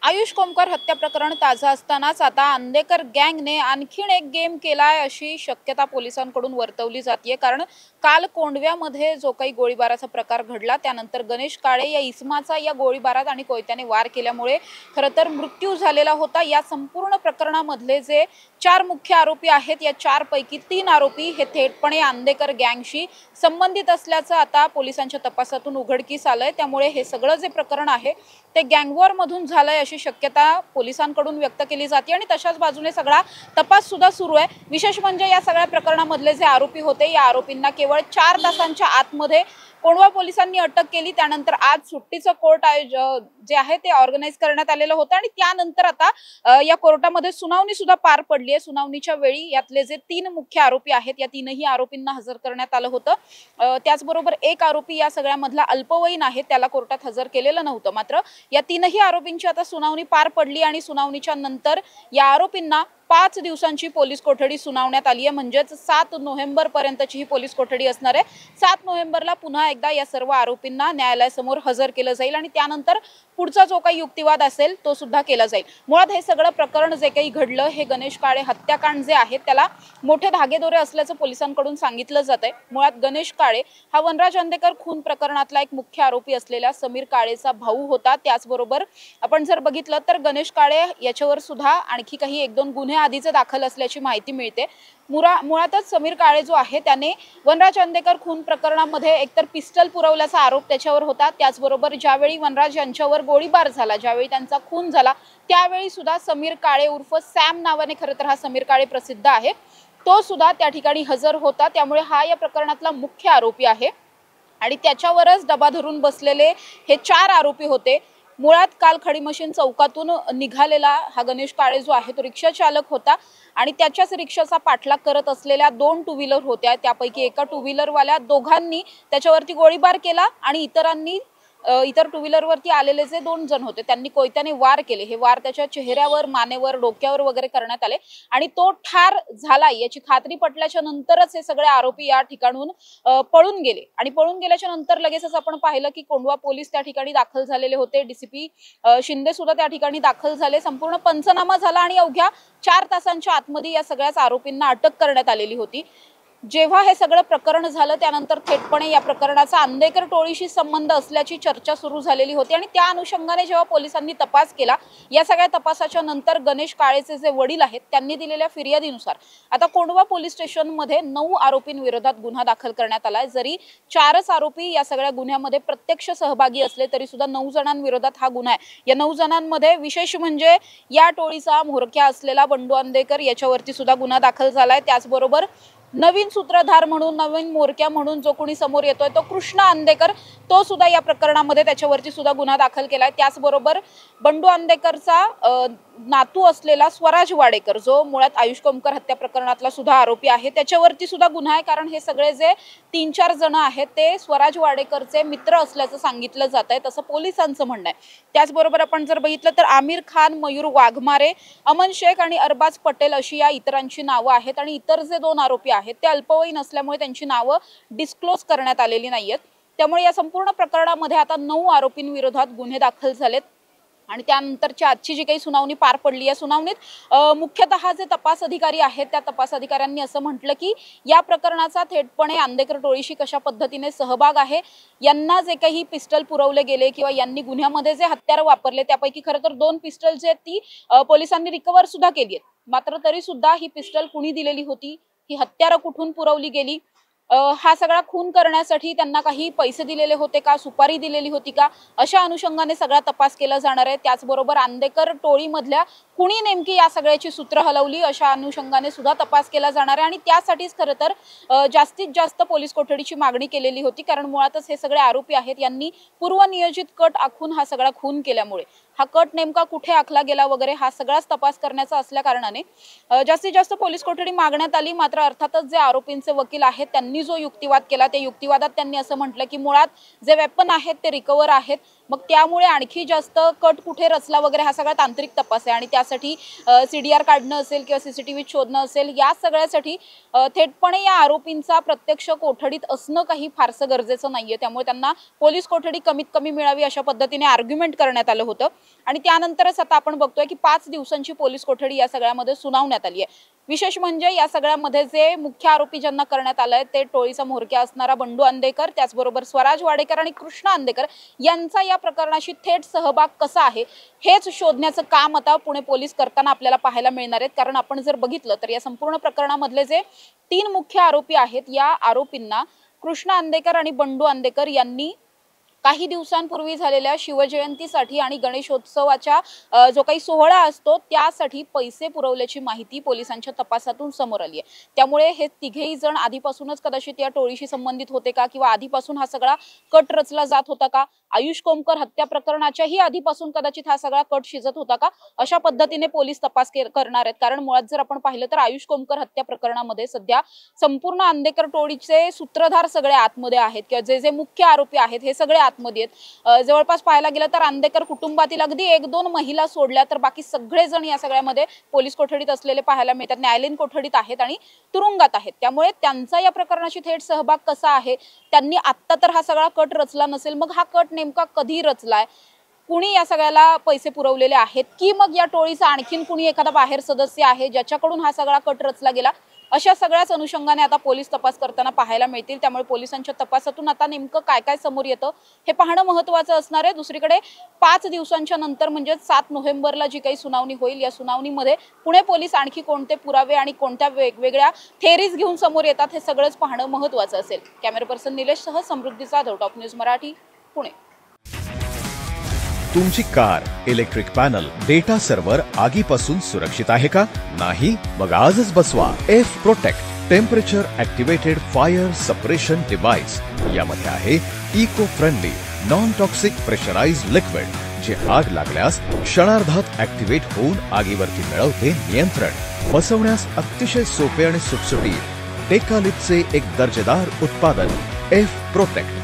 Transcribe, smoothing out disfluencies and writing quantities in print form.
आयुष कोमकर हत्या प्रकरण ताजा असतानाच आता अंदेकर गँगने आणखीन एक गेम केलाय अशी शक्यता पोलिसांकडून वर्तवली जाते। कारण काल कोंडव्यामध्ये जो काही गोळीबाराचा प्रकार घडला त्यानंतर गणेश काळे या इसमाचा या गोळीबारात आणि कोयत्याने वार केल्यामुळे खरं तर मृत्यू झालेला होता। या संपूर्ण प्रकरणामधले जे 4 मुख्य आरोपी आहेत या 4 पैकी 3 आरोपी हे थेटपणे अंदेकर गँगशी संबंधित असल्याचं आता पोलिसांच्या तपासातून उघडकीस आलंय। त्यामुळे हे सगळं जे प्रकरण आहे ते गँगवॉर मधून झालंय अशी शक्यता पोलिसांकडून व्यक्त केली जाते आणि तशाच बाजूने सगळा तपास सुद्धा सुरू आहे। विशेष म्हणजे या सगळ्या प्रकरणामधले जे आरोपी होते या आरोपींना केवळ 4 तासांच्या आतमध्ये कोंढवा पोलिसांनी अटक केली। त्यानंतर आज सुट्टीचं कोर्ट जे आहे ते ऑर्गनाइज करण्यात आलेलं होतं आणि त्यानंतर आता या कोर्टामध्ये सुनावणी सुद्धा पार पडली आहे। सुनावणीच्या वेळी यातले जे 3 मुख्य आरोपी आहेत या तीनही आरोपींना हजर करण्यात आलं होतं। त्याचबरोबर एक आरोपी या सगळ्यामधला अल्पवयीन आहे, त्याला कोर्टात हजर केलेलं नव्हतं। मात्र या तीनही आरोपींची आता सुनावणी पार पडली आणि सुनावणीच्या नंतर या आरोपींना 5 दिवसांची पोलीस कोठडी सुनावण्यात आली आहे। म्हणजेच 7 नोव्हेंबर पर्यंतची ही पोलीस कोठडी असणार आहे। 7 नोव्हेंबरला पुन्हा एकदा या सर्व आरोपींना न्यायालयासमोर हजर केलं जाईल आणि त्यानंतर पुढचा जो काही युक्तिवाद असेल तो सुद्धा केला जाईल। मुळात हे सगळं प्रकरण जे काही घडलं हे गणेश काळे हत्याकांड जे आहे त्याला मोठे धागेदोरे असल्याचं पोलिसांकडून सांगितलं जातंय। मुळात गणेश काळे हा वनराज अंदेकर खून प्रकरणातला एक मुख्य आरोपी असलेल्या समीर काळेचा भाऊ होता। त्याचबरोबर आपण जर बघितलं तर गणेश काळे याच्यावर सुद्धा आणखी काही 1-2 गुन्हे आधीचे दाखल असल्याची माहिती मिळते। मुळातच समीर काळे जो आहे त्याने वनराज अंदेकर खून प्रकरणामध्ये एकतर पिस्टल पुरवल्याचा आरोप त्याच्यावर होता। त्याचबरोबर ज्यावेळी वनराज यांच्यावर गोळीबार झाला, ज्यावेळी त्यांचा खून झाला त्यावेळी सुद्धा समीर काळे उर्फ सॅम नावाने खरं तर हा समीर काळे प्रसिद्ध आहे, तो सुद्धा त्या ठिकाणी हजर होता। त्यामुळे हा या प्रकरणातला मुख्य आरोपी आहे आणि त्याच्यावरच दबा धरून बसलेले हे 4 आरोपी होते। मुळात काल खडी मशीन चौकातून निघालेला हा गणेश काळे जो आहे तो रिक्षा चालक होता आणि त्याच्याच रिक्षाचा पाठलाग करत असलेल्या 2 टू व्हीलर होत्या। त्यापैकी एका टू व्हीलरवाल्या दोघांनी त्याच्यावरती गोळीबार केला आणि इतर टू व्हीलरवरती आलेले जे 2 जण होते त्यांनी कोयत्याने वार केले। हे वार त्याच्या चेहऱ्यावर, मानेवर, डोक्यावर वगैरे करण्यात आले आणि तो ठार झाला याची खात्री पटल्याच्या नंतरच हे सगळे आरोपी या ठिकाणून पळून गेले आणि पळून गेल्याच्या नंतर लगेचच आपण पाहिलं की कोंढवा पोलीस त्या ठिकाणी दाखल झालेले होते। डीसीपी शिंदे सुद्धा त्या ठिकाणी दाखल झाले। संपूर्ण पंचनामा झाला आणि अवघ्या 4 तासांच्या आतमध्ये या सगळ्याच आरोपींना अटक करण्यात आलेली होती। जेव्हा हे सगळं प्रकरण झालं त्यानंतर थेटपणे या प्रकरणाचा अंदेकर टोळीशी संबंध असल्याची चर्चा सुरू झालेली होती आणि त्या अनुषंगाने जेव्हा पोलिसांनी तपास केला या सगळ्या तपासाच्या नंतर गणेश काळेचे जे वडील आहेत त्यांनी दिलेल्या फिर्यादीनुसार आता कोंढवा पोलीस स्टेशनमध्ये 9 आरोपींविरोधात गुन्हा दाखल करण्यात आलाय। जरी 4च आरोपी या सगळ्या गुन्ह्यामध्ये प्रत्यक्ष सहभागी असले तरी सुद्धा 9 जणांविरोधात हा गुन्हा आहे। या 9 जणांमध्ये विशेष म्हणजे या टोळीचा म्होरक्या असलेला बंडू अंदेकर याच्यावरती सुद्धा गुन्हा दाखल झालाय। त्याचबरोबर नवीन सूत्रधार म्हणून, नवीन मोरक्या म्हणून जो कोणी समोर येतोय तो कृष्णा अंदेकर, तो सुद्धा या प्रकरणामध्ये त्याच्यावरती सुद्धा गुन्हा दाखल केलाय। त्याचबरोबर बंडू अंदेकरचा नातू असलेला स्वराज वाडेकर जो मुळात आयुष कोमकर हत्या प्रकरणातला सुद्धा आरोपी आहे त्याच्यावरती सुद्धा गुन्हा आहे। कारण हे सगळे जे 3-4 जण आहेत ते स्वराज वाडेकरचे मित्र असल्याचं सांगितलं जात आहे, तसं पोलिसांचं म्हणणं आहे। त्याचबरोबर आपण जर बघितलं तर आमिर खान, मयूर वाघमारे, अमन शेख आणि अरबाज पटेल अशी या इतरांची नावं आहेत आणि इतर जे 2 आरोपी आहेत ते अल्पवयीन असल्यामुळे त्यांची नावं डिस्क्लोज करण्यात आलेली नाहीयेत। त्यामुळे या संपूर्ण प्रकरणामध्ये आता 9 आरोपींविरोधात गुन्हे दाखल झालेत आणि त्यानंतरची आजची जी काही सुनावणी पार पडली या सुनावणीत मुख्यतः जे तपास अधिकारी आहेत त्या तपास अधिकाऱ्यांनी असं म्हटलं की या प्रकरणाचा थेटपणे अंदेकर टोळीशी कशा पद्धतीने सहभाग आहे, यांना जे काही पिस्टल पुरवले गेले किंवा यांनी गुन्ह्यामध्ये जे हत्यार वापरले त्यापैकी खरं तर 2 पिस्टल जे ती पोलिसांनी रिकव्हर सुद्धा केली आहेत। मात्र तरी सुद्धा ही पिस्टल कुणी दिलेली होती, ही हत्यारं कुठून पुरवली गेली, हा सगळा खून करण्यासाठी त्यांना काही पैसे दिलेले होते का, सुपारी दिलेली होती का, अशा अनुषंगाने सगळा तपास केला जाणार आहे। त्याचबरोबर अंदेकर टोळीमधल्या कुणी नेमकी या सगळ्याची सूत्र हलवली अशा अनुषंगाने सुद्धा तपास केला जाणार आहे आणि त्यासाठीच खरं तर जास्तीत जास्त पोलीस कोठडीची मागणी केलेली होती। कारण मुळातच हे सगळे आरोपी आहेत यांनी पूर्वनियोजित कट आखून हा सगळा खून केल्यामुळे हा कट नेमका कुठे आखला गेला वगैरे हा सगळाच तपास करण्याचा असल्या कारणाने जास्तीत जास्त पोलीस कोठडी मागण्यात आली। मात्र अर्थातच जे आरोपींचे वकील आहेत त्यांनी जो युक्तिवाद केला त्या युक्तिवादात त्यांनी असं म्हटलं की मुळात जे वेपन आहेत ते रिकव्हर आहेत, मग त्यामुळे आणखी जास्त कट कुठे रचला वगैरे हा सगळा तांत्रिक तपास आहे आणि त्यासाठी CDR काढणं असेल किंवा CCTV शोधणं असेल, या सगळ्यासाठी थेटपणे या आरोपींचा प्रत्यक्ष कोठडीत असणं काही फारसं गरजेचं नाहीये. त्यामुळे त्यांना पोलीस कोठडी कमीत कमी मिळावी अशा पद्धतीने आर्ग्युमेंट करण्यात आलं होतं आणि त्यानंतरच आता आपण बघतोय की 5 दिवसांची पोलीस कोठडी या सगळ्यामध्ये सुनावण्यात आली आहे. विशेष म्हणजे या सगळ्यामध्ये जे मुख्य आरोपी ज्यांना करण्यात आलंय ते टोळीचा म्होरक्या असणारा बंडू अंदेकर, त्याचबरोबर स्वराज वाडेकर आणि कृष्णा अंदेकर यांचा या प्रकरणाशी थेट सहभाग कसा आहे हेच शोधण्याचं काम आता पुणे पोलीस करताना आपल्याला पाहायला मिळणार आहेत. कारण आपण जर बघितलं तर या संपूर्ण प्रकरणामधले जे 3 मुख्य आरोपी आहेत, या आरोपींना कृष्णा अंदेकर आणि बंडू अंदेकर यांनी काही दिवसांपूर्वी झालेल्या शिवजयंतीसाठी आणि गणेशोत्सवाच्या जो काही सोहळा असतो त्यासाठी पैसे पुरवल्याची माहिती पोलिसांच्या तपासातून समोर आली आहे. त्यामुळे हे तिघेही जण आधीपासूनच कदाचित या टोळीशी संबंधित होते का किंवा आधीपासून हा सगळा कट रचला जात होता का, आयुष कोमकर हत्या प्रकरणाच्याही आधीपासून कदाचित हा सगळा कट शिजत होता का, अशा पद्धतीने पोलीस तपास करणार आहेत. कारण मुळात जर आपण पाहिलं तर आयुष कोमकर हत्या प्रकरणामध्ये सध्या संपूर्ण अंदेकर टोळीचे सूत्रधार सगळे आतमध्ये आहेत किंवा जे जे मुख्य आरोपी आहेत हे सगळे आतमध्ये आहेत. जवळपास पाहायला गेलं तर अंदेकर कुटुंबातील अगदी 1-2 महिला सोडल्या तर बाकी सगळेजण या सगळ्यामध्ये पोलीस कोठडीत असलेले पाहायला मिळतात, न्यायालयीन कोठडीत आहेत आणि तुरुंगात आहेत. त्यामुळे त्यांचा या प्रकरणाशी थेट सहभाग कसा आहे, त्यांनी आत्ता तर हा सगळा कट रचला नसेल, मग हा कट नेमका कधी रचलाय, कुणी या सगळ्याला पैसे पुरवलेले आहेत की मग या टोळीचा आणखीन कुणी एखादा बाहेर सदस्य आहे ज्याच्याकडून हा सगळा कट रचला गेला, अशा सगळ्याच अनुषंगाने आता पोलीस तपास करताना पाहायला मिळतील. त्यामुळे पोलिसांच्या तपासातून आता नेमकं काय काय समोर येतं हे पाहणं महत्त्वाचं असणार आहे. दुसरीकडे 5 दिवसांच्या नंतर म्हणजे 7 नोव्हेंबरला जी काही सुनावणी होईल, या सुनावणीमध्ये पुणे पोलीस आणखी कोणते पुरावे आणि कोणत्या वेगवेगळ्या थेरीज घेऊन समोर येतात हे सगळंच पाहणं महत्त्वाचं असेल. कॅमेरा पर्सन निलेशसह समृद्धी जाधव, टॉप न्यूज मराठी, पुणे. तुमची car, electric panel, data server आगीपासून सुरक्षित आहे का? नाही? मग आजच बसवा F protect temperature activated fire suppression device. यामध्ये आहे eco friendly non toxic pressurised liquid, जे आग लागल्यास क्षणार्धात ऍक्टिव्हेट होऊन आगीवरती मिळवते नियंत्रण. बसवण्यास अतिशय सोपे आणि सुटसुटीत टेकालिपचे एक दर्जेदार उत्पादन एफ प्रोटेक्ट.